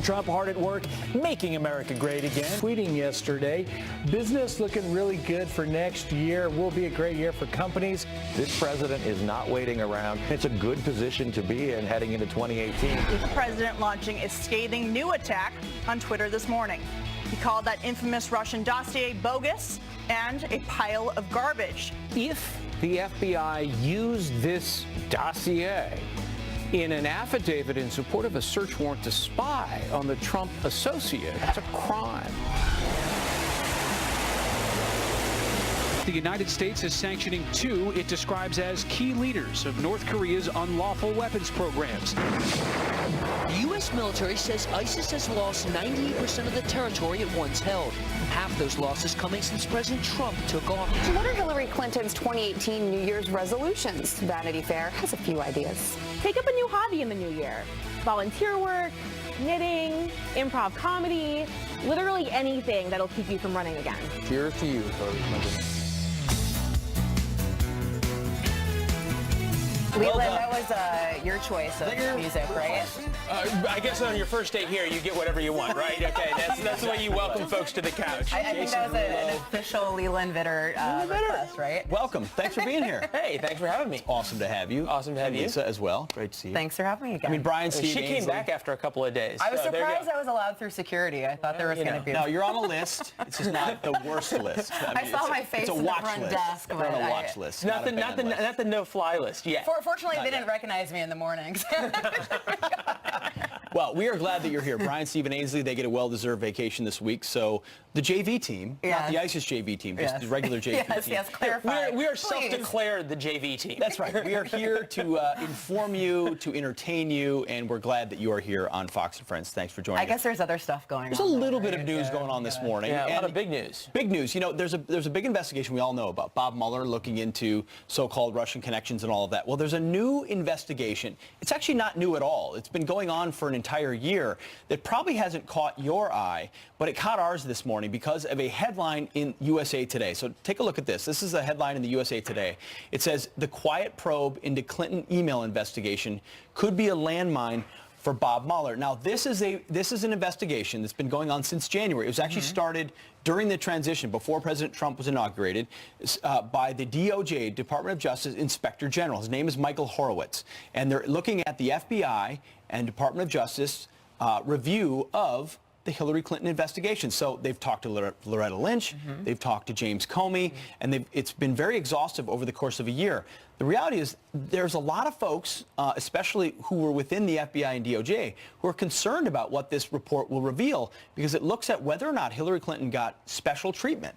President Trump hard at work making America great again. Tweeting yesterday, business looking really good for next year. Will be a great year for companies. This president is not waiting around. It's a good position to be in heading into 2018. The president launching a scathing new attack on Twitter this morning. He called that infamous Russian dossier bogus and a pile of garbage. If the FBI used this dossier in an affidavit in support of a search warrant to spy on the Trump associate, it's a crime. The United States is sanctioning two it describes as key leaders of North Korea's unlawful weapons programs. The U.S. military says ISIS has lost 98% of the territory it once held. Half those losses coming since President Trump took office. So what are Hillary Clinton's 2018 New Year's resolutions? Vanity Fair has a few ideas. Take up a new hobby in the new year. Volunteer work, knitting, improv comedy, literally anything that'll keep you from running again. Cheers to you, Hillary Clinton. Leland, that was your choice of music, right? I guess on your first day here, you get whatever you want, right? Okay, that's the way you welcome folks to the couch. I think that was an official Leland Vitter request, right? Welcome. Thanks for being here. Hey, thanks for having me. Awesome to have you. Awesome to have you. Lisa as well. Great to see you. Thanks for having me again. I mean, Brian, Steve, she came Ainsley. back after a couple of days. I was so surprised I was allowed through security. I thought there was going to be. No, you're on a list. It's just not the worst list. I saw my face in the front desk. You're on a watch list. Not the no-fly list yet. Fortunately, they didn't recognize me in the mornings. Well, we are glad that you're here. Brian, Steve, and Ainsley, they get a well-deserved vacation this week. So the JV team, not the ISIS JV team, just the regular JV team. Yes, clarify. We are self-declared the JV team. That's right. We are here to inform you, to entertain you, and we're glad that you are here on Fox and Friends. Thanks for joining us. I guess there's other stuff going on. There's a little bit of news going on this morning. Yeah, a lot of big news. Big news. You know, there's a big investigation we all know about. Bob Mueller looking into so-called Russian connections and all of that. Well, there's a new investigation. It's actually not new at all. It's been going on for an entire year that probably hasn't caught your eye, but it caught ours this morning because of a headline in USA Today. So take a look at this. This is a headline in the USA Today. It says, "The quiet probe into Clinton email investigation could be a landmine for Bob Mueller." Now, this is an investigation that's been going on since January. It was actually started during the transition, before President Trump was inaugurated, by the DOJ, Department of Justice Inspector General. His name is Michael Horowitz. And they're looking at the FBI and Department of Justice review of the Hillary Clinton investigation. So they've talked to Loretta Lynch, they've talked to James Comey, and it's been very exhaustive over the course of a year. The reality is there's a lot of folks, especially who were within the FBI and DOJ, who are concerned about what this report will reveal, because it looks at whether or not Hillary Clinton got special treatment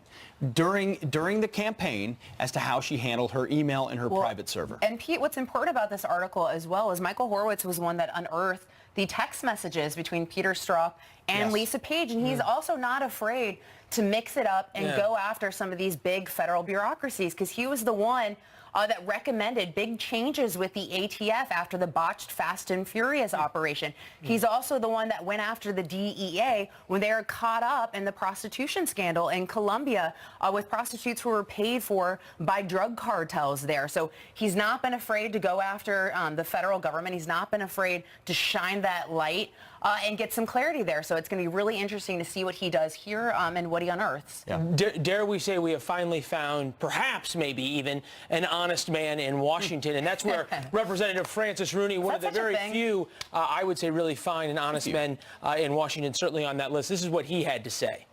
during the campaign as to how she handled her email and her private server. And Pete, what's important about this article as well is Michael Horowitz was one that unearthed the text messages between Peter Strzok and Lisa Page, and he's also not afraid to mix it up and go after some of these big federal bureaucracies, because he was the one that recommended big changes with the ATF after the botched Fast and Furious operation. He's also the one that went after the DEA when they were caught up in the prostitution scandal in Colombia with prostitutes who were paid for by drug cartels there. So he's not been afraid to go after the federal government. He's not been afraid to shine that light and get some clarity there. So it's going to be really interesting to see what he does here and what he unearths. Yeah. Dare we say we have finally found, perhaps maybe even, an honest man in Washington, and that's where Representative Francis Rooney, one of the very few, I would say, really fine and honest men in Washington, certainly on that list. This is what he had to say.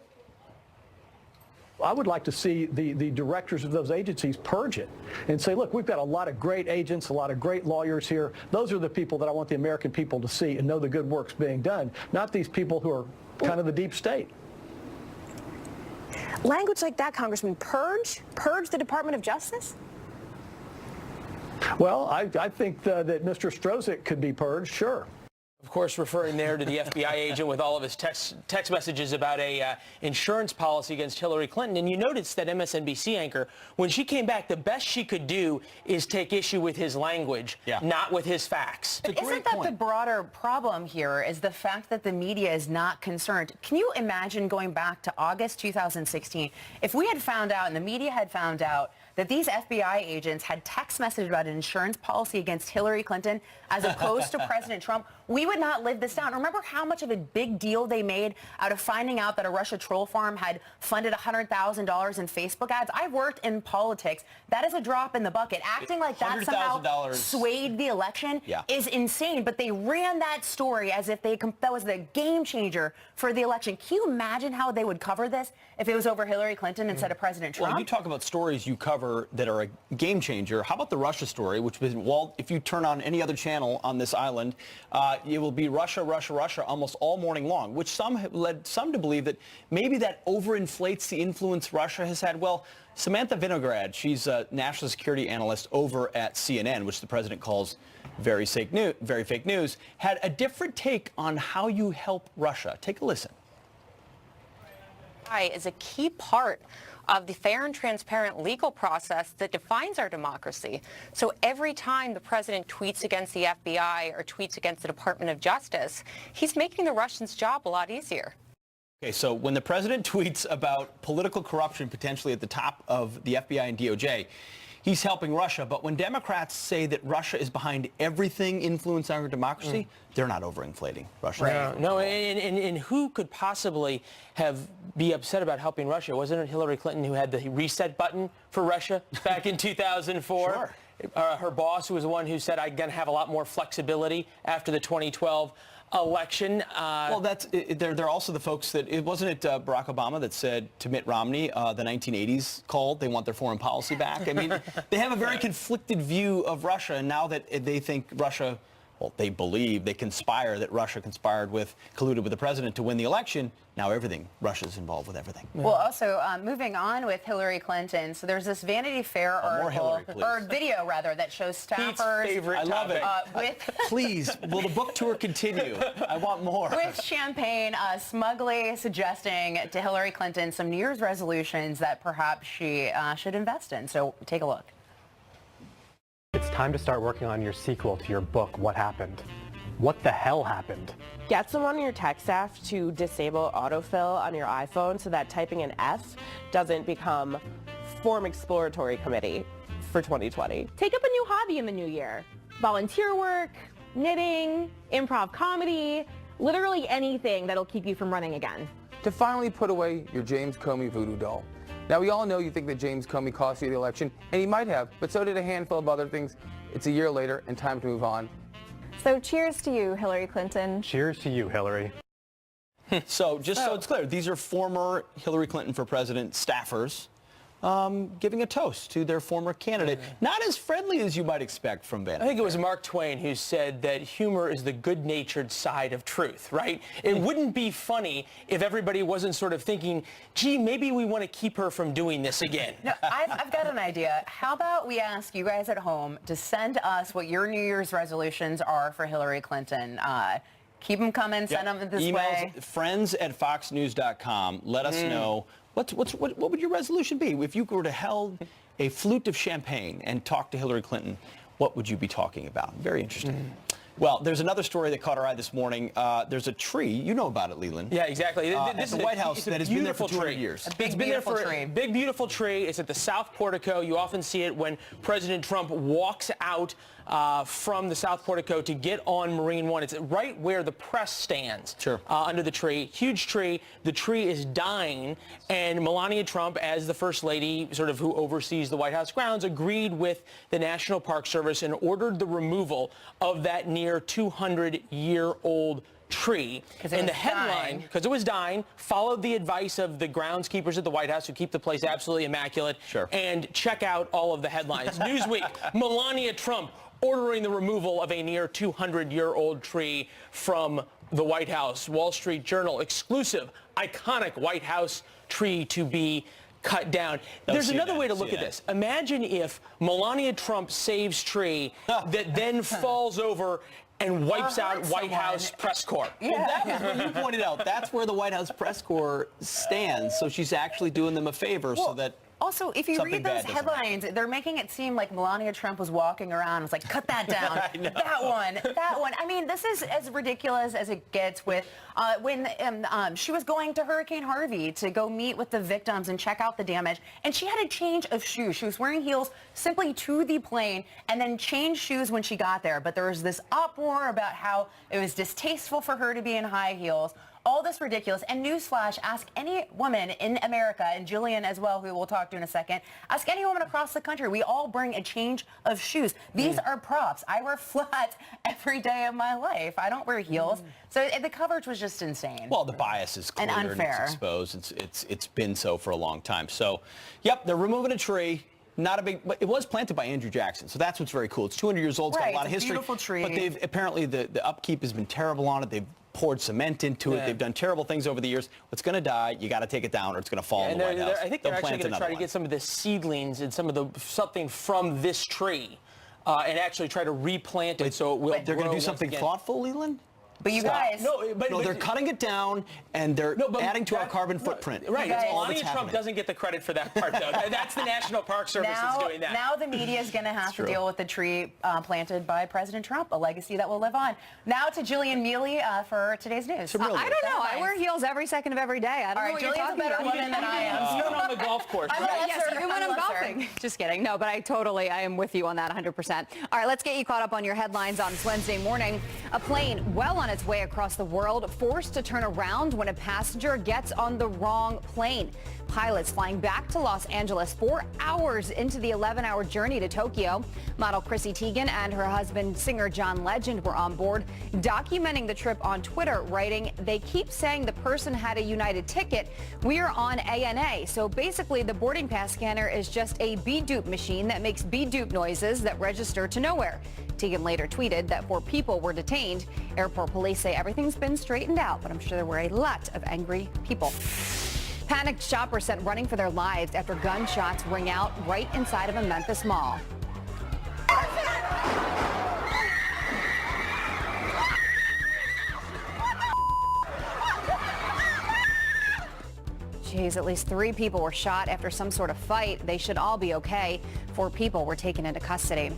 I would like to see the directors of those agencies purge it and say, look, we've got a lot of great agents, a lot of great lawyers here. Those are the people that I want the American people to see and know the good work's being done, not these people who are kind of the deep state. Language like that, Congressman, purge the Department of Justice? Well, I think that Mr. Strzok could be purged, sure. Of course, referring there to the FBI agent with all of his text messages about a insurance policy against Hillary Clinton. And you noticed that MSNBC anchor, when she came back, the best she could do is take issue with his language, not with his facts. But isn't that the broader problem here, is the fact that the media is not concerned? Can you imagine going back to August 2016, if we had found out and the media had found out that these FBI agents had text messaged about an insurance policy against Hillary Clinton as opposed to President Trump, we would not live this down. Remember how much of a big deal they made out of finding out that a Russia troll farm had funded $100,000 in Facebook ads? I've worked in politics. That is a drop in the bucket. Acting like that somehow swayed the election is insane. But they ran that story as if that was the game changer for the election. Can you imagine how they would cover this if it was over Hillary Clinton instead of President Trump? Well, you talk about stories you cover that are a game changer. How about the Russia story, which was, well, if you turn on any other channel on this island, it will be Russia, Russia, Russia almost all morning long, which led some to believe that maybe that overinflates the influence Russia has had. Well, Samantha Vinograd, she's a national security analyst over at CNN, which the president calls very fake news, had a different take on how you help Russia. Take a listen. Is a key part of the fair and transparent legal process that defines our democracy. So every time the president tweets against the FBI or tweets against the Department of Justice, he's making the Russians' job a lot easier. Okay, so when the president tweets about political corruption potentially at the top of the FBI and DOJ, he's helping Russia. But when Democrats say that Russia is behind everything influencing our democracy, they're not overinflating Russia. No, and who could possibly be upset about helping Russia? Wasn't it Hillary Clinton who had the reset button for Russia back in 2004? Sure. Her boss was the one who said, I'm going to have a lot more flexibility after the 2012 election. Well, they're also the folks that, wasn't it Barack Obama that said to Mitt Romney, the 1980s called, they want their foreign policy back? I mean, they have a very conflicted view of Russia, and now that they think Russia, well, they believe, they conspire that Russia colluded with the president to win the election. Now Russia's involved with everything. Well, also, moving on with Hillary Clinton, so there's this Vanity Fair article, or video rather, that shows staffers. Favorite I love it. Please, will the book tour continue? I want more. With champagne, smugly suggesting to Hillary Clinton some New Year's resolutions that perhaps she should invest in. So take a look. It's time to start working on your sequel to your book, What Happened? What the hell happened? Get someone on your tech staff to disable autofill on your iPhone so that typing an F doesn't become Form Exploratory Committee for 2020. Take up a new hobby in the new year. Volunteer work, knitting, improv comedy, literally anything that'll keep you from running again. To finally put away your James Comey voodoo doll. Now, we all know you think that James Comey cost you the election, and he might have, but so did a handful of other things. It's a year later, and time to move on. So cheers to you, Hillary Clinton. Cheers to you, Hillary. So just so it's clear, these are former Hillary Clinton for president staffers giving a toast to their former candidate. Not as friendly as you might expect from Vanity. I think it was Mark Twain who said that humor is the good-natured side of truth, right? It wouldn't be funny if everybody wasn't sort of thinking, gee, maybe we want to keep her from doing this again. No, I've got an idea. How about we ask you guys at home to send us what your New Year's resolutions are for Hillary Clinton? Keep them coming. Send them this way. friends@foxnews.com. Let us know. What would your resolution be? If you were to hold a flute of champagne and talk to Hillary Clinton, what would you be talking about? Very interesting. Well, there's another story that caught our eye this morning. There's a tree. You know about it, Leland. Yeah, exactly. This is the White House that has been there for 200 years. A big, beautiful tree. Big, beautiful tree. It's at the South Portico. You often see it when President Trump walks out from the South Portico to get on Marine One. It's right where the press stands. Sure. Under the tree. Huge tree. The tree is dying, and Melania Trump, as the First Lady, sort of who oversees the White House grounds, agreed with the National Park Service and ordered the removal of that near 200-year-old tree. And the headline, because it was dying, followed the advice of the groundskeepers at the White House who keep the place absolutely immaculate. Sure. And check out all of the headlines. Newsweek, Melania Trump ordering the removal of a near 200-year-old tree from the White House. Wall Street Journal, exclusive, iconic White House tree to be cut down. There's another way to look at this. Imagine if Melania Trump saves tree that then falls over and wipes out White House press corps. Well, that was what you pointed out. That's where the White House press corps stands. So she's actually doing them a favor so that Also, if you Something read those bad doesn't headlines, they're making it seem like Melania Trump was walking around. It's like, cut that down. That one. I mean, this is as ridiculous as it gets with when she was going to Hurricane Harvey to go meet with the victims and check out the damage. And she had a change of shoes. She was wearing heels simply to the plane and then changed shoes when she got there. But there was this uproar about how it was distasteful for her to be in high heels. All this ridiculous. And newsflash, ask any woman in America, and Jillian as well, who we'll talk to in a second, ask any woman across the country. We all bring a change of shoes. These are props. I wear flats every day of my life. I don't wear heels. So the coverage was just insane. Well, the bias is clear and unfair. it's exposed. It's been so for a long time. So, yep, they're removing a tree. Not a big, but it was planted by Andrew Jackson, so that's what's very cool. It's 200 years old. It's got a lot of history. Beautiful tree. But they've apparently the upkeep has been terrible on it. They've poured cement into it. They've done terrible things over the years. It's going to die. You got to take it down, or it's going to fall in the White House. I think they're actually going to try to get some of the seedlings and something from this tree, and actually try to replant it so it will. They're going to do something thoughtful, Leland. But you guys... No, they're cutting it down, and they're adding to our carbon footprint. Right. That's all Melania that's Trump happening. doesn't get the credit for that part, though. That's the National Park Service that's doing that. Now the media is going to have to deal with the tree planted by President Trump, a legacy that will live on. Now to Jillian Mealy for today's news. I don't know. I wear heels every second of every day. I don't know what you're Jillian's talking a better about. woman than I am. You're on the golf course. Yes, even when I'm golfing. Just kidding. No, but I am with you on that 100%. All right, let's get you caught up on your headlines on this Wednesday morning. A plane well on its way across the world forced to turn around when a passenger gets on the wrong plane. Pilots flying back to Los Angeles 4 hours into the 11-hour journey to Tokyo. Model Chrissy Teigen and her husband, singer John Legend, were on board, documenting the trip on Twitter, writing, "They keep saying the person had a United ticket. We are on ANA." So basically, the boarding pass scanner is just a bedupe machine that makes bedupe noises that register to nowhere. Teigen later tweeted that 4 people were detained. Airport police say everything's been straightened out, but I'm sure there were a lot of angry people. Panicked shoppers sent running for their lives after gunshots ring out right inside of a Memphis mall. Jeez, at least 3 people were shot after some sort of fight. They should all be okay. 4 people were taken into custody.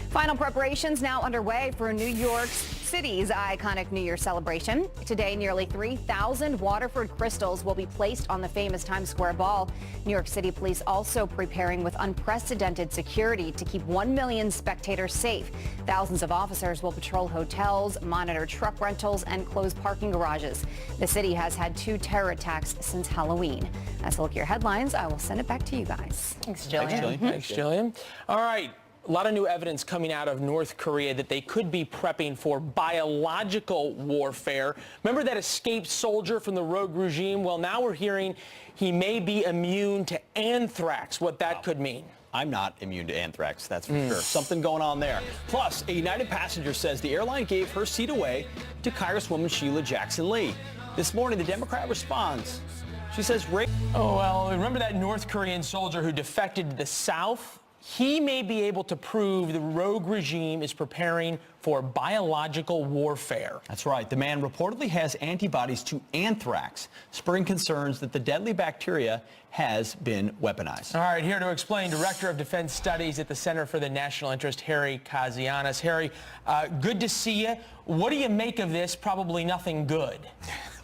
Final preparations now underway for New York City's iconic New Year celebration. Today, nearly 3,000 Waterford crystals will be placed on the famous Times Square ball. New York City police also preparing with unprecedented security to keep 1 million spectators safe. Thousands of officers will patrol hotels, monitor truck rentals, and close parking garages. The city has had 2 terror attacks since Halloween. That's a look at your headlines. I will send it back to you guys. Thanks, Jillian. Thanks, Jillian. All right. A lot of new evidence coming out of North Korea that they could be prepping for biological warfare. Remember that escaped soldier from the rogue regime? Well, now we're hearing he may be immune to anthrax, what that could mean. I'm not immune to anthrax, that's for sure. Something going on there. Plus, a United passenger says the airline gave her seat away to Congresswoman Sheila Jackson Lee. This morning, the Democrat responds. She says, oh, well, remember that North Korean soldier who defected to the South? He may be able to prove the rogue regime is preparing for biological warfare. That's right. The man reportedly has antibodies to anthrax, spurring concerns that the deadly bacteria has been weaponized. All right, here to explain, Director of Defense Studies at the Center for the National Interest, Harry Kazianis. Harry, good to see you. What do you make of this? Probably nothing good.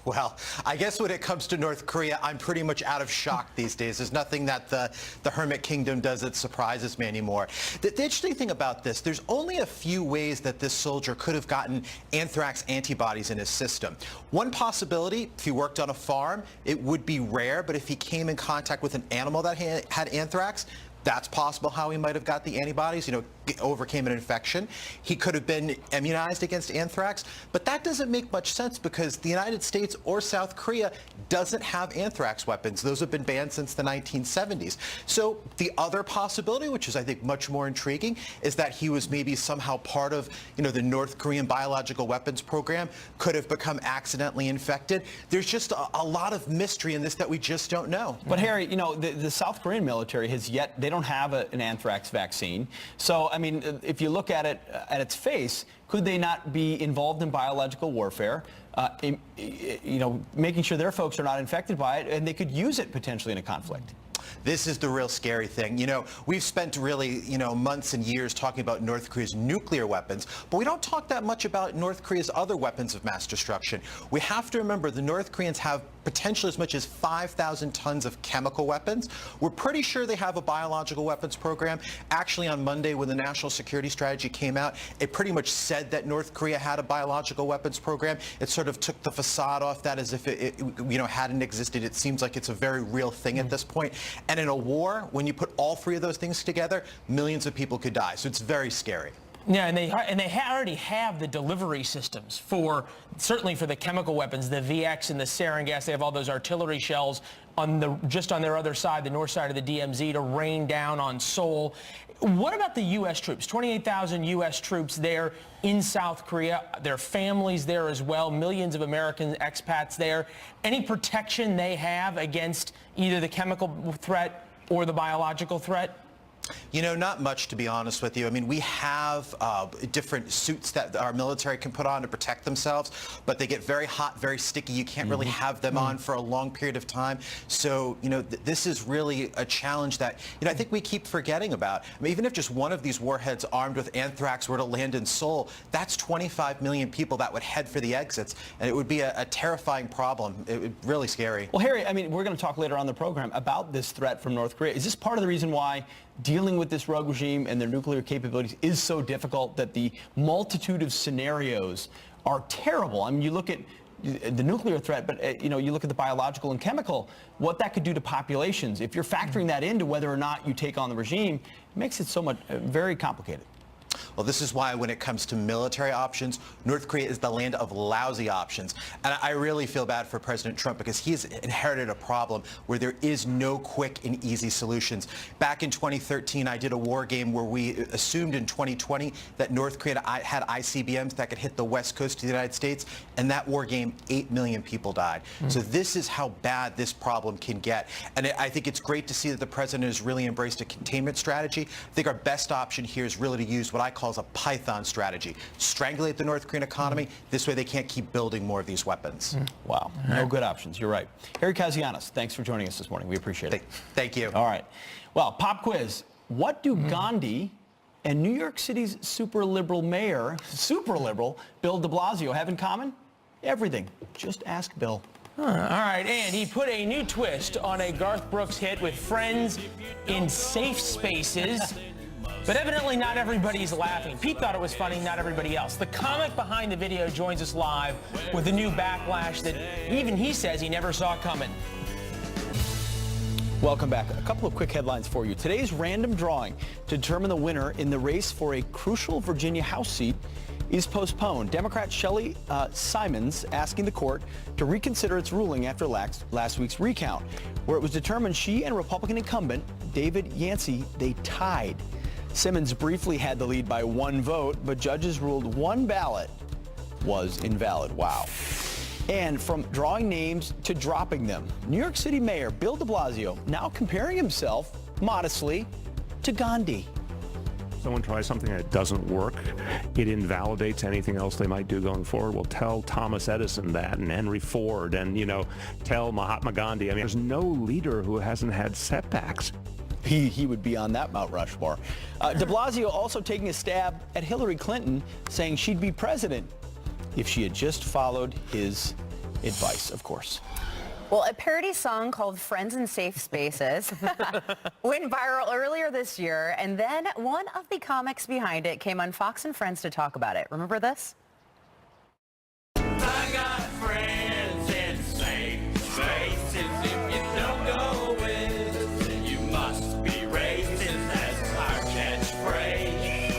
Well, I guess when it comes to North Korea, I'm pretty much out of shock these days. There's nothing that the Hermit Kingdom does that surprises me anymore. The interesting thing about this, there's only a few ways that this soldier could have gotten anthrax antibodies in his system. One possibility, if he worked on a farm, it would be rare, but if he came in contact with an animal that had anthrax, that's possible how he might have got the antibodies, overcame an infection. He could have been immunized against anthrax, but that doesn't make much sense because the United States or South Korea doesn't have anthrax weapons. Those have been banned since the 1970s. So the other possibility, which is I think much more intriguing, is that he was maybe somehow part of, the North Korean biological weapons program, could have become accidentally infected. There's just a lot of mystery in this that we just don't know. But Harry, the South Korean military has they don't have an anthrax vaccine. So, I mean, if you look at it at its face, could they not be involved in biological warfare, making sure their folks are not infected by it, and they could use it potentially in a conflict? This is the real scary thing. You know, we've spent really, months and years talking about North Korea's nuclear weapons, but we don't talk that much about North Korea's other weapons of mass destruction. We have to remember the North Koreans have potentially as much as 5,000 tons of chemical weapons. We're pretty sure they have a biological weapons program. Actually, on Monday, when the National Security Strategy came out, it pretty much said that North Korea had a biological weapons program. It sort of took the facade off that as if it hadn't existed. It seems like it's a very real thing at this point. And in a war, when you put all three of those things together, millions of people could die. So it's very scary. Yeah, and they already have the delivery systems certainly for the chemical weapons, the VX and the sarin gas. They have all those artillery shells just on their other side, the north side of the DMZ, to rain down on Seoul. What about the U.S. troops? 28,000 U.S. troops there in South Korea. Their families there as well. Millions of American expats there. Any protection they have against either the chemical threat or the biological threat? Not much, to be honest with you. I mean, we have different suits that our military can put on to protect themselves, but they get very hot, very sticky. You can't really have them on for a long period of time. So, this is really a challenge that, I think we keep forgetting about. I mean, even if just one of these warheads armed with anthrax were to land in Seoul, that's 25 million people that would head for the exits, and it would be a terrifying problem. It would be really scary. Well, Harry, I mean, we're going to talk later on the program about this threat from North Korea. Is this part of the reason why dealing with this rogue regime and their nuclear capabilities is so difficult, that the multitude of scenarios are terrible? I mean, you look at the nuclear threat, but you look at the biological and chemical, what that could do to populations. If you're factoring that into whether or not you take on the regime, it makes it so much very complicated. Well, this is why when it comes to military options, North Korea is the land of lousy options. And I really feel bad for President Trump because he's inherited a problem where there is no quick and easy solutions. Back in 2013, I did a war game where we assumed in 2020 that North Korea had ICBMs that could hit the west coast of the United States. And that war game, 8 million people died. So this is how bad this problem can get. And I think it's great to see that the president has really embraced a containment strategy. I think our best option here is really to use what I call a Python strategy. Strangulate the North Korean economy. This way they can't keep building more of these weapons. Wow. No good options. You're right. Harry Kazianis, thanks for joining us this morning. We appreciate it. Thank you. All right. Well, pop quiz. What do Gandhi and New York City's super liberal mayor, Bill de Blasio, have in common? Everything. Just ask Bill. All right, and he put a new twist on a Garth Brooks hit with friends in safe spaces. But evidently not everybody's laughing. Pete thought it was funny, not everybody else. The comic behind the video joins us live with a new backlash that even he says he never saw coming. Welcome back. A couple of quick headlines for you. Today's random drawing to determine the winner in the race for a crucial Virginia House seat is postponed. Democrat Shelley Simons asking the court to reconsider its ruling after last week's recount, where it was determined she and Republican incumbent David Yancey, they tied. Simmons briefly had the lead by 1 vote, but judges ruled 1 ballot was invalid. Wow. And from drawing names to dropping them, New York City Mayor Bill de Blasio now comparing himself, modestly, to Gandhi. Someone tries something that doesn't work, it invalidates anything else they might do going forward. Well, tell Thomas Edison that, and Henry Ford, and, tell Mahatma Gandhi. I mean, there's no leader who hasn't had setbacks. He would be on that Mount Rushmore. De Blasio also taking a stab at Hillary Clinton, saying she'd be president if she had just followed his advice, of course. Well, a parody song called Friends in Safe Spaces went viral earlier this year, and then one of the comics behind it came on Fox and Friends to talk about it. Remember this? I got friends in safe spaces. If you don't go with, then you must be racist. That's our catchphrase.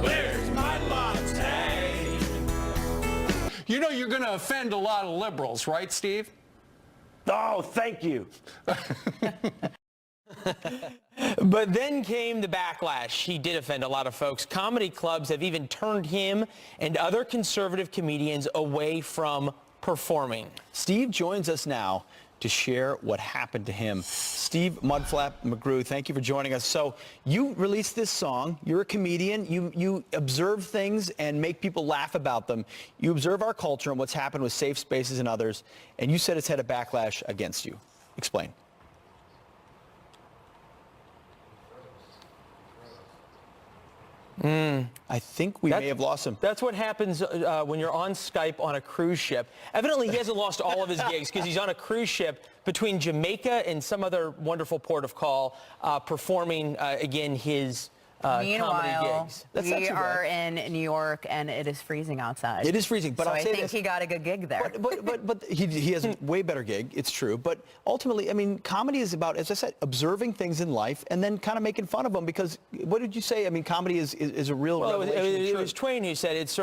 Where's my latte? You know you're going to offend a lot of liberals, right, Steve? Oh, thank you. But then came the backlash. He did offend a lot of folks. Comedy clubs have even turned him and other conservative comedians away from performing. Steve joins us now to share what happened to him. Steve Mudflap McGrew, thank you for joining us. So you released this song. You're a comedian. You observe things and make people laugh about them. You observe our culture and what's happened with safe spaces and others, and you said it's had a backlash against you. Explain. I think we may have lost him. That's what happens when you're on Skype on a cruise ship. Evidently, he hasn't lost all of his gigs because he's on a cruise ship between Jamaica and some other wonderful port of call, performing, again, his Meanwhile, comedy gigs. we are in New York, and it is freezing outside. It is freezing, but so I'll say I think this. he got a good gig there. But he has a way better gig, it's true. But ultimately, I mean, comedy is about, as I said, observing things in life and then kind of making fun of them. Because what did you say? I mean, comedy is a real revelation. It was Twain who said it's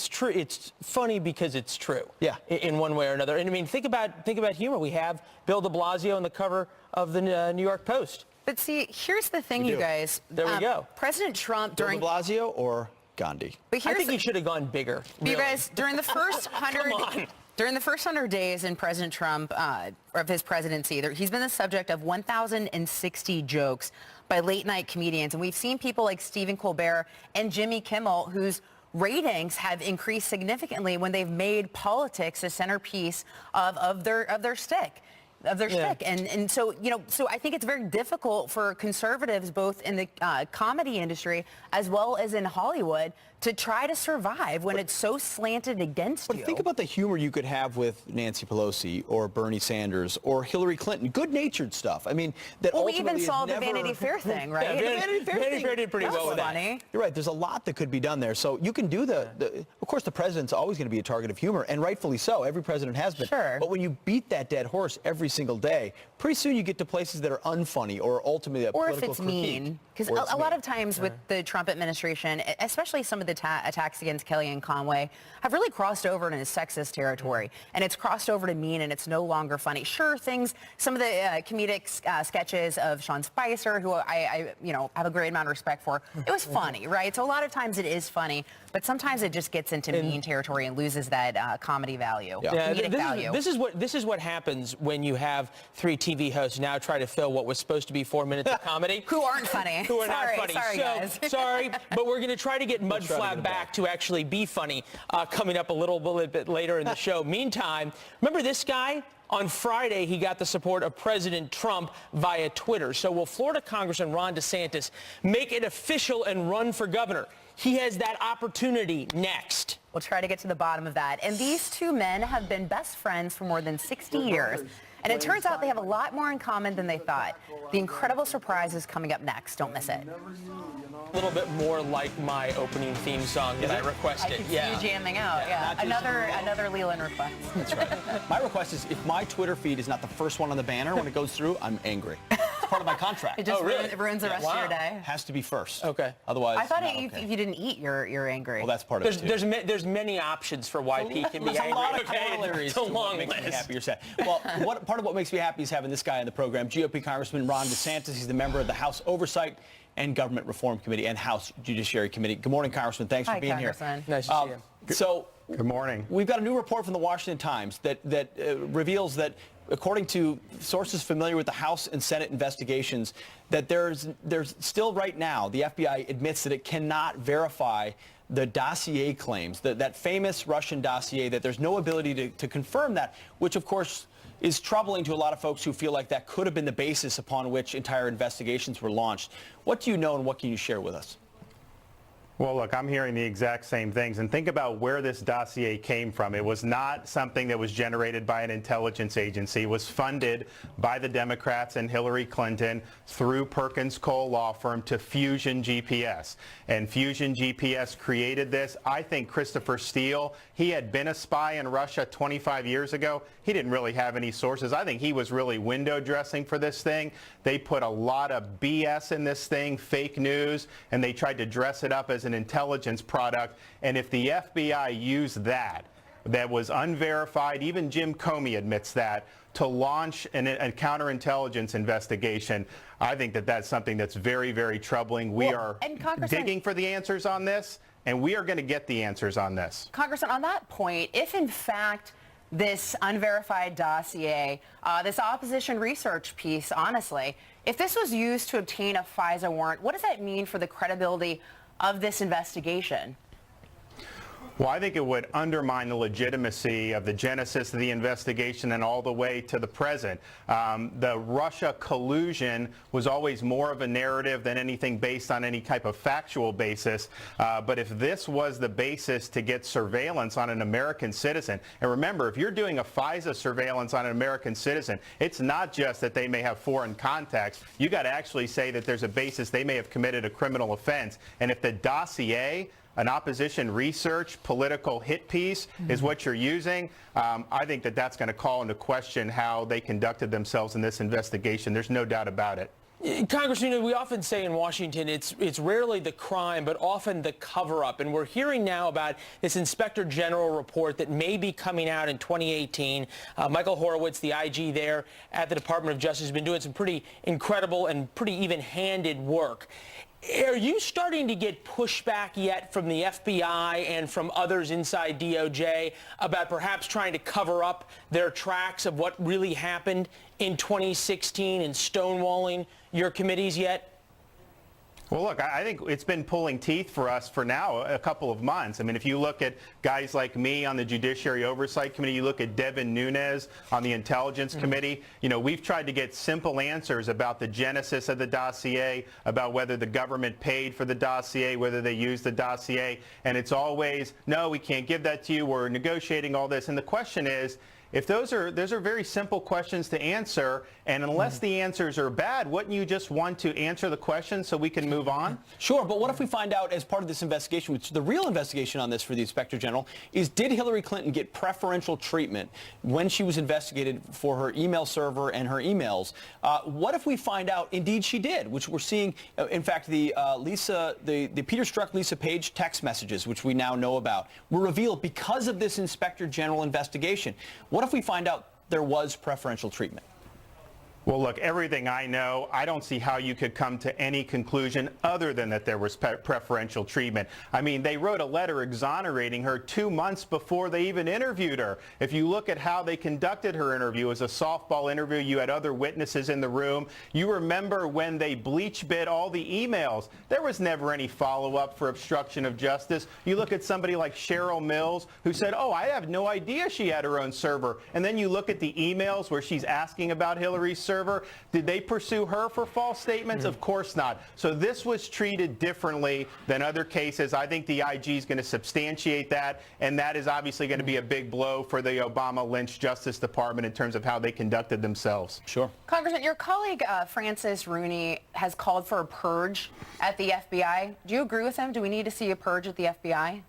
true. It's funny because it's true. Yeah. In one way or another. And I mean, think about humor. We have Bill de Blasio on the cover of the New York Post. But see, here's the thing, you guys. There we go. President Trump during Bill de Blasio or Gandhi? But I think he should have gone bigger. You guys, during the first 100 days in President Trump of his presidency, he's been the subject of 1,060 jokes by late-night comedians, and we've seen people like Stephen Colbert and Jimmy Kimmel, whose ratings have increased significantly when they've made politics a centerpiece of their stick. And so, so I think it's very difficult for conservatives, both in the comedy industry as well as in Hollywood, to try to survive when it's so slanted against you. But think about the humor you could have with Nancy Pelosi or Bernie Sanders or Hillary Clinton. Good-natured stuff. I mean, that we ultimately even saw is the never... Vanity Fair thing, right? Yeah, the Vanity Fair did pretty well with that. You're right. There's a lot that could be done there. So you can do of course, the president's always going to be a target of humor, and rightfully so. Every president has been. Sure. But when you beat that dead horse every single day, pretty soon you get to places that are unfunny or ultimately a political critique. Or if it's mean. Because a lot of times with the Trump administration, especially some of the attacks against Kellyanne Conway, have really crossed over into sexist territory. And it's crossed over to mean, and it's no longer funny. Sure, some of the comedic sketches of Sean Spicer, who I have a great amount of respect for, it was funny, right? So a lot of times it is funny, but sometimes it just gets into mean territory and loses that comedy value, comedic value. This is what happens when you have 3 TV hosts now try to fill what was supposed to be 4 minutes of comedy. Who aren't funny. Who are not funny. Sorry, guys. Sorry, but we're going to try to get Mudflap back to actually be funny coming up a little bit later in the show. Meantime, remember this guy? On Friday, he got the support of President Trump via Twitter. So will Florida Congressman Ron DeSantis make it official and run for governor? He has that opportunity next. We'll try to get to the bottom of that. And these two men have been best friends for more than 60 years. And it turns out they have a lot more in common than they thought. The incredible surprise is coming up next. Don't miss it. A little bit more like my opening theme song that I requested. I can see you jamming out. Yeah. Another Leland request. That's right. My request is if my Twitter feed is not the first one on the banner when it goes through, I'm angry. It's part of my contract. It just ruins the rest of your day. Has to be first. Okay. Otherwise, I thought if you didn't eat, you're angry. Well, that's part of it too. There's many options for why Pete can be angry. There's a lot of corollaries It's a to long what makes me list. happy or sad. Well, part of what makes me happy is having this guy on the program, GOP Congressman Ron DeSantis. He's the member of the House Oversight and Government Reform Committee and House Judiciary Committee. Good morning, Congressman. Thanks for being here. Nice to see you. So, good morning. We've got a new report from the Washington Times that reveals that, according to sources familiar with the House and Senate investigations, that there's still right now, the FBI admits that it cannot verify the dossier claims, that famous Russian dossier, that there's no ability to confirm that, which, of course, is troubling to a lot of folks who feel like that could have been the basis upon which entire investigations were launched. What do you know and what can you share with us? Well, look, I'm hearing the exact same things. And think about where this dossier came from. It was not something that was generated by an intelligence agency. It was funded by the Democrats and Hillary Clinton through Perkins Cole law firm to Fusion GPS. And Fusion GPS created this. I think Christopher Steele, he had been a spy in Russia 25 years ago. He didn't really have any sources. I think he was really window dressing for this thing. They put a lot of BS in this thing, fake news, and they tried to dress it up as an intelligence product. And if the FBI used that was unverified, even Jim Comey admits that, to launch a counterintelligence investigation, I think that's something that's very, very troubling. We are digging for the answers on this, and we are going to get the answers on this. Congressman, on that point, if in fact this unverified dossier, this opposition research piece, honestly, if this was used to obtain a FISA warrant, what does that mean for the credibility of this investigation? Well, I think it would undermine the legitimacy of the genesis of the investigation and all the way to the present. The Russia collusion was always more of a narrative than anything based on any type of factual basis. But if this was the basis to get surveillance on an American citizen, and remember, if you're doing a FISA surveillance on an American citizen, it's not just that they may have foreign contacts. You got to actually say that there's a basis they may have committed a criminal offense. And if the dossier, an opposition research political hit piece, is what you're using, I think that that's going to call into question how they conducted themselves in this investigation. There's no doubt about it. Congressman, we often say in Washington it's rarely the crime, but often the cover-up. And we're hearing now about this Inspector General report that may be coming out in 2018. Michael Horowitz, the IG there at the Department of Justice, has been doing some pretty incredible and pretty even-handed work. Are you starting to get pushback yet from the FBI and from others inside DOJ about perhaps trying to cover up their tracks of what really happened in 2016 and stonewalling your committees yet? Well, look, I think it's been pulling teeth for us for now a couple of months. I mean, if you look at guys like me on the Judiciary Oversight Committee, you look at Devin Nunes on the Intelligence Committee, you know, we've tried to get simple answers about the genesis of the dossier, about whether the government paid for the dossier, whether they used the dossier, and it's always, no, we can't give that to you, we're negotiating all this. And the question is, if those are very simple questions to answer, and unless the answers are bad, wouldn't you just want to answer the question so we can move on? Sure, but what if we find out as part of this investigation, which the real investigation on this for the Inspector General is, did Hillary Clinton get preferential treatment when she was investigated for her email server and her emails? What if we find out indeed she did, which we're seeing, in fact, the Peter Strzok Lisa Page text messages, which we now know about, were revealed because of this Inspector General investigation. What if we find out there was preferential treatment? Well, look, everything I know, I don't see how you could come to any conclusion other than that there was preferential treatment. I mean, they wrote a letter exonerating her 2 months before they even interviewed her. If you look at how they conducted her interview, it was a softball interview. You had other witnesses in the room. You remember when they bleach bid all the emails. There was never any follow-up for obstruction of justice. You look at somebody like Cheryl Mills, who said, oh, I have no idea she had her own server. And then you look at the emails where she's asking about Hillary's server. Did they pursue her for false statements? Of course not. So this was treated differently than other cases. I think the IG is going to substantiate that, and that is obviously going to be a big blow for the Obama-Lynch Justice Department in terms of how they conducted themselves. Sure. Congressman, your colleague Francis Rooney has called for a purge at the FBI. Do you agree with him? Do we need to see a purge at the FBI?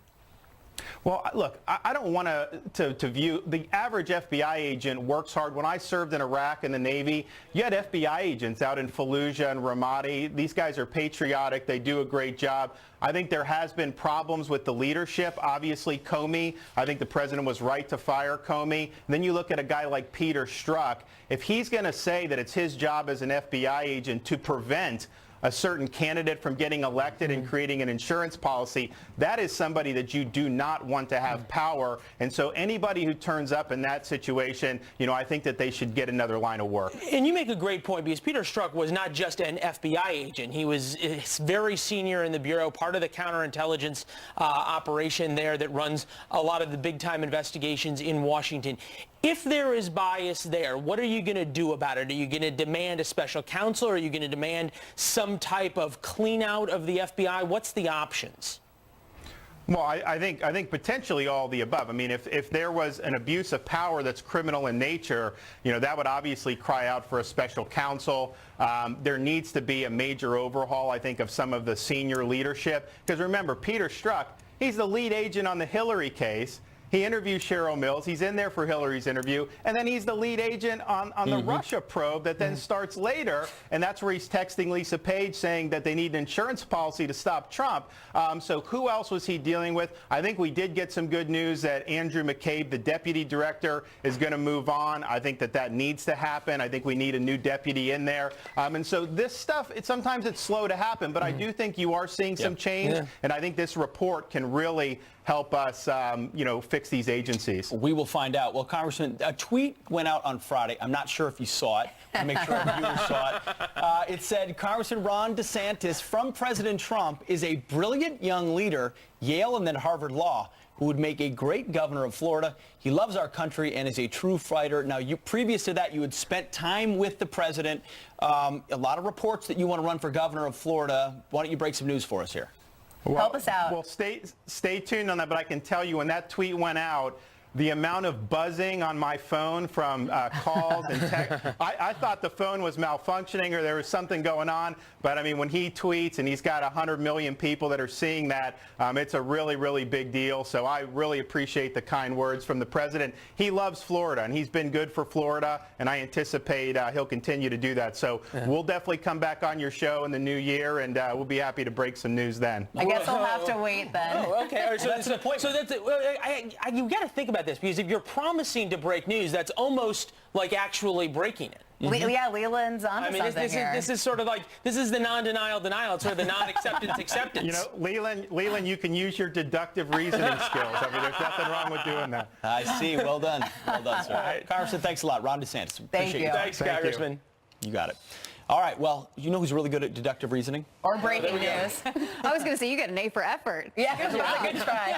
Well, look, I don't want to view the average FBI agent works hard. When I served in Iraq in the Navy, you had FBI agents out in Fallujah and Ramadi. These guys are patriotic. They do a great job. I think there has been problems with the leadership. Obviously, Comey, I think the president was right to fire Comey. And then you look at a guy like Peter Strzok. If he's going to say that it's his job as an FBI agent to prevent a certain candidate from getting elected and creating an insurance policy, that is somebody that you do not want to have power. And so anybody who turns up in that situation, you know, I think that they should get another line of work. And you make a great point, because Peter Strzok was not just an FBI agent. He was very senior in the Bureau, part of the counterintelligence operation there that runs a lot of the big-time investigations in Washington. If there is bias there, what are you going to do about it? Are you going to demand a special counsel? Or are you going to demand some type of clean out of the FBI? What's the options? Well, I think potentially all the above. I mean, if there was an abuse of power that's criminal in nature, you know, that would obviously cry out for a special counsel. There needs to be a major overhaul, I think, of some of the senior leadership. Because remember, Peter Strzok, he's the lead agent on the Hillary case. He interviews Cheryl Mills. He's in there for Hillary's interview. And then he's the lead agent on the Russia probe that then starts later. And that's where he's texting Lisa Page saying that they need an insurance policy to stop Trump. So who else was he dealing with? I think we did get some good news that Andrew McCabe, the deputy director, is going to move on. I think that needs to happen. I think we need a new deputy in there. And so this stuff, sometimes it's slow to happen. But I do think you are seeing some change. And I think this report can really help us, you know, fix these agencies. We will find out. Well, Congressman, a tweet went out on Friday. I'm not sure if you saw it, to make sure our viewers saw it. It said Congressman Ron DeSantis from President Trump is a brilliant young leader, Yale and then Harvard Law, who would make a great governor of Florida. He loves our country and is a true fighter. Now, previous to that, you had spent time with the president. A lot of reports that you want to run for governor of Florida. Why don't you break some news for us here? Well, help us out. Well, stay tuned on that, but I can tell you when that tweet went out, the amount of buzzing on my phone from calls and text, I thought the phone was malfunctioning or there was something going on. But, I mean, when he tweets and he's got 100 million people that are seeing that, it's a really, really big deal. So I really appreciate the kind words from the president. He loves Florida, and he's been good for Florida, and I anticipate he'll continue to do that. So we'll definitely come back on your show in the new year, and we'll be happy to break some news then. I guess I'll have to wait then. Oh, okay. All right, so that's the point. So you got to think about this, because if you're promising to break news, that's almost like actually breaking it. Yeah, Leland's on something here. This is sort of like, this is the non-denial denial. It's sort of the non-acceptance acceptance. You know, Leland, you can use your deductive reasoning skills. I mean, there's nothing wrong with doing that. I see. Well done. Well done, sir. Right. Congressman, thanks a lot. Ron DeSantis. Appreciate you. Thanks, Congressman. You got it. All right, well, you know who's really good at deductive reasoning? Or breaking news. I was going to say, you get an A for effort. Yeah, it was a good try.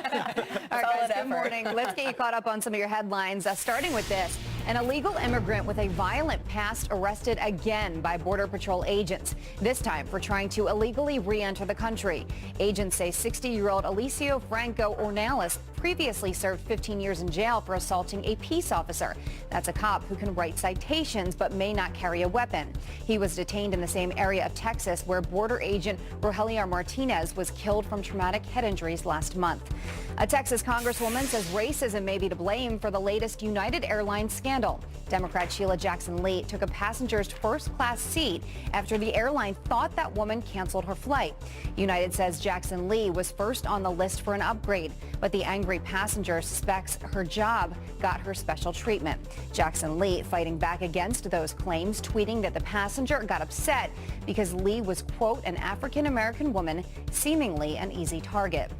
All right, guys, good morning. Let's get you caught up on some of your headlines, starting with this. An illegal immigrant with a violent past arrested again by Border Patrol agents, this time for trying to illegally re-enter the country. Agents say 60-year-old Alicio Franco Ornelas previously served 15 years in jail for assaulting a peace officer. That's a cop who can write citations but may not carry a weapon. He was detained in the same area of Texas where border agent Rogelio Martinez was killed from traumatic head injuries last month. A Texas congresswoman says racism may be to blame for the latest United Airlines scandal. Democrat Sheila Jackson Lee took a passenger's first-class seat after the airline thought that woman canceled her flight. United says Jackson Lee was first on the list for an upgrade, but the angry passenger suspects her job got her special treatment. Jackson Lee fighting back against those claims, tweeting that the passenger got upset because Lee was, quote, an African-American woman, seemingly an easy target.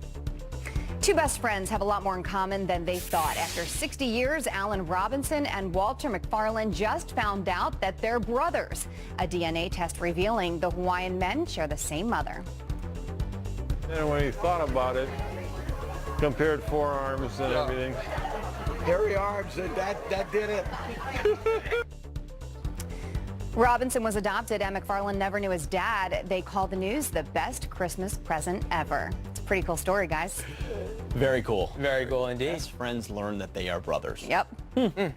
Two best friends have a lot more in common than they thought. After 60 years, Alan Robinson and Walter McFarlane just found out that they're brothers. A DNA test revealing the Hawaiian men share the same mother. And when he thought about it, compared forearms and everything. Hairy arms, that did it. Robinson was adopted and McFarlane never knew his dad. They call the news the best Christmas present ever. It's a pretty cool story, guys. Very cool. Very cool indeed. Best friends learn that they are brothers. Yep.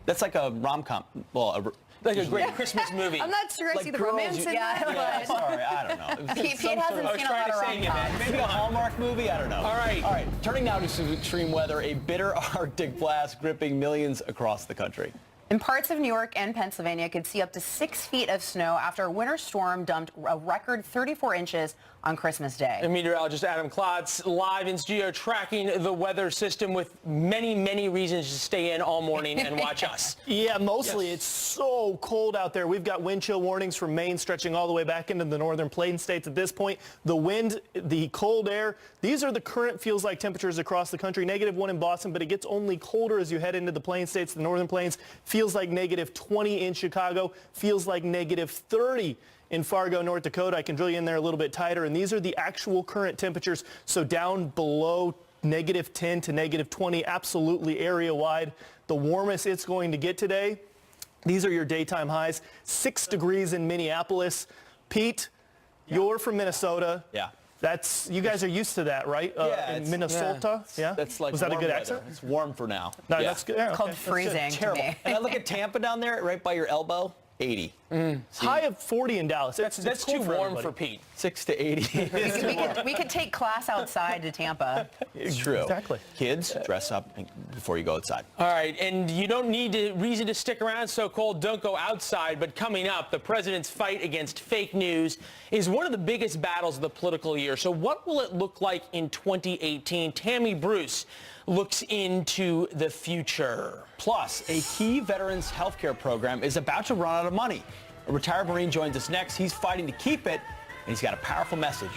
That's like a rom-com. Well, like a great Christmas movie. I'm not sure I see the romance in that. Sorry, I don't know. Pete hasn't seen a lot of rom-coms. Maybe a Hallmark movie? I don't know. All right. Turning now to some extreme weather. A bitter Arctic blast gripping millions across the country. In parts of New York and Pennsylvania could see up to 6 feet of snow after a winter storm dumped a record 34 inches on Christmas Day. And meteorologist Adam Klotz live in studio tracking the weather system with many, many reasons to stay in all morning and watch us. Yeah, mostly. It's so cold out there. We've got wind chill warnings from Maine stretching all the way back into the northern plain states at this point. The wind, the cold air, these are the current feels like temperatures across the country. -1 in Boston, but it gets only colder as you head into the plain states, the northern plains. Feels like -20 in Chicago, feels like -30 in Fargo, North Dakota. I can drill you in there a little bit tighter, and these are the actual current temperatures, so down below -10 to -20, absolutely area-wide. The warmest it's going to get today. These are your daytime highs. 6 degrees in Minneapolis. Pete, you're from Minnesota. Yeah. You guys are used to that, right? In Minnesota? Yeah. That's like Was that a good weather. accent? It's warm for now. No, that's good. Yeah, Called okay. freezing to Terrible. me. And I look at Tampa down there, right by your elbow, 80. High of 40 in Dallas. That's cool too for warm everybody. for Pete. 6 to 80. We could take class outside to Tampa. It's true. Exactly. Kids, dress up before you go outside. All right, and you don't need a reason to stick around. So cold, don't go outside. But coming up, the president's fight against fake news is one of the biggest battles of the political year. So what will it look like in 2018? Tammy Bruce looks into the future. Plus, a key veterans health care program is about to run out of money. A retired Marine joins us next. He's fighting to keep it, and he's got a powerful message.